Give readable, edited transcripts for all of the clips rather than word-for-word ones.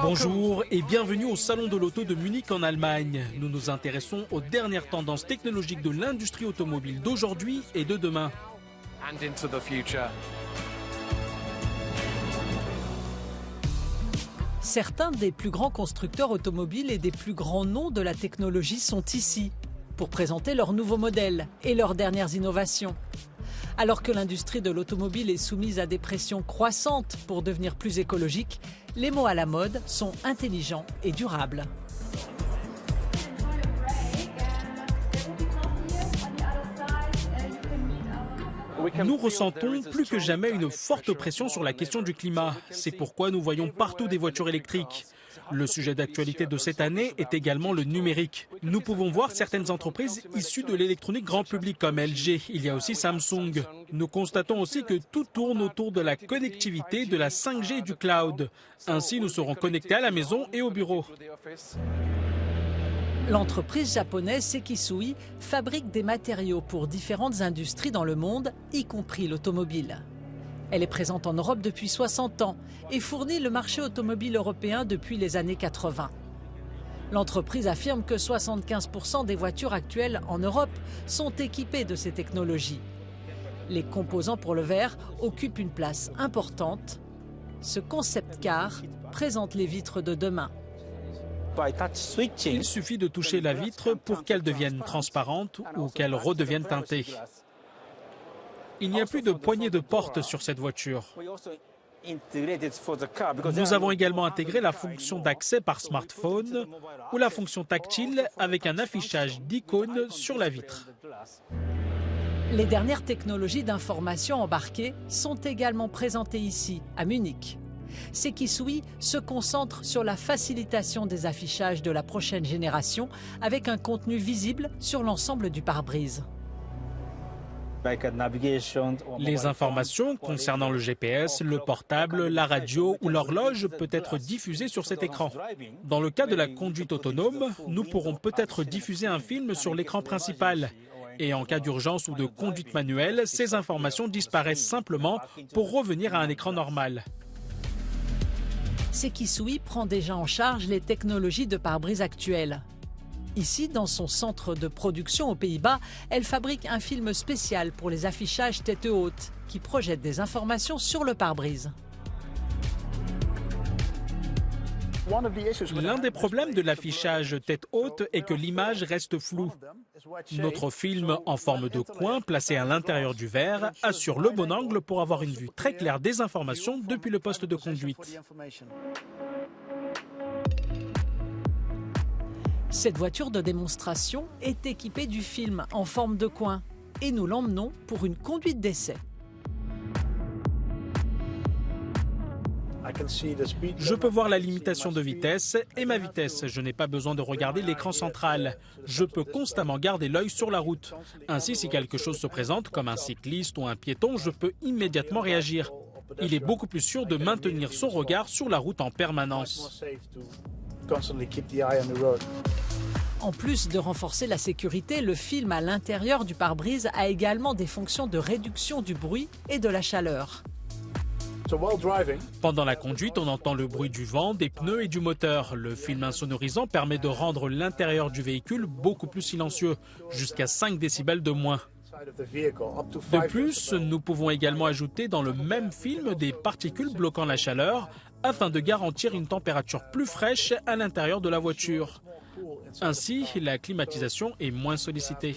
Bonjour et bienvenue au Salon de l'Auto de Munich en Allemagne. Nous nous intéressons aux dernières tendances technologiques de l'industrie automobile d'aujourd'hui et de demain. Certains des plus grands constructeurs automobiles et des plus grands noms de la technologie sont ici pour présenter leurs nouveaux modèles et leurs dernières innovations. Alors que l'industrie de l'automobile est soumise à des pressions croissantes pour devenir plus écologique, les mots à la mode sont intelligents et durables. Nous ressentons plus que jamais une forte pression sur la question du climat. C'est pourquoi nous voyons partout des voitures électriques. Le sujet d'actualité de cette année est également le numérique. Nous pouvons voir certaines entreprises issues de l'électronique grand public comme LG. Il y a aussi Samsung. Nous constatons aussi que tout tourne autour de la connectivité, de la 5G et du cloud. Ainsi, nous serons connectés à la maison et au bureau. L'entreprise japonaise Sekisui fabrique des matériaux pour différentes industries dans le monde, y compris l'automobile. Elle est présente en Europe depuis 60 ans et fournit le marché automobile européen depuis les années 80. L'entreprise affirme que 75% des voitures actuelles en Europe sont équipées de ces technologies. Les composants pour le verre occupent une place importante. Ce concept car présente les vitres de demain. Il suffit de toucher la vitre pour qu'elle devienne transparente ou qu'elle redevienne teintée. Il n'y a plus de poignée de porte sur cette voiture. Nous avons également intégré la fonction d'accès par smartphone ou la fonction tactile avec un affichage d'icônes sur la vitre. Les dernières technologies d'information embarquées sont également présentées ici, à Munich. Sekisui se concentre sur la facilitation des affichages de la prochaine génération avec un contenu visible sur l'ensemble du pare-brise. Les informations concernant le GPS, le portable, la radio ou l'horloge peuvent être diffusées sur cet écran. Dans le cas de la conduite autonome, nous pourrons peut-être diffuser un film sur l'écran principal. Et en cas d'urgence ou de conduite manuelle, ces informations disparaissent simplement pour revenir à un écran normal. Sekisui prend déjà en charge les technologies de pare-brise actuelles. Ici, dans son centre de production aux Pays-Bas, elle fabrique un film spécial pour les affichages tête haute qui projette des informations sur le pare-brise. L'un des problèmes de l'affichage tête haute est que l'image reste floue. Notre film en forme de coin placé à l'intérieur du verre assure le bon angle pour avoir une vue très claire des informations depuis le poste de conduite. Cette voiture de démonstration est équipée du film en forme de coin et nous l'emmenons pour une conduite d'essai. Je peux voir la limitation de vitesse et ma vitesse. Je n'ai pas besoin de regarder l'écran central. Je peux constamment garder l'œil sur la route. Ainsi, si quelque chose se présente, comme un cycliste ou un piéton, je peux immédiatement réagir. Il est beaucoup plus sûr de maintenir son regard sur la route en permanence. En plus de renforcer la sécurité, le film à l'intérieur du pare-brise a également des fonctions de réduction du bruit et de la chaleur. Pendant la conduite, on entend le bruit du vent, des pneus et du moteur. Le film insonorisant permet de rendre l'intérieur du véhicule beaucoup plus silencieux, jusqu'à 5 décibels de moins. De plus, nous pouvons également ajouter dans le même film des particules bloquant la chaleur afin de garantir une température plus fraîche à l'intérieur de la voiture. Ainsi, la climatisation est moins sollicitée.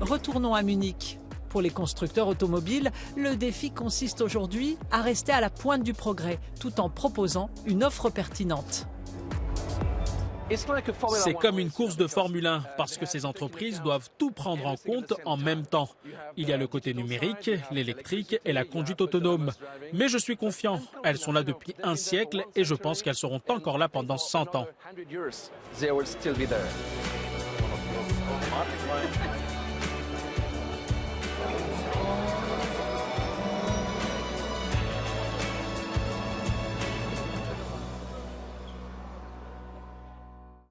Retournons à Munich. Pour les constructeurs automobiles, le défi consiste aujourd'hui à rester à la pointe du progrès, tout en proposant une offre pertinente. C'est comme une course de Formule 1, parce que ces entreprises doivent tout prendre en compte en même temps. Il y a le côté numérique, l'électrique et la conduite autonome. Mais je suis confiant, elles sont là depuis un siècle et je pense qu'elles seront encore là pendant 100 ans.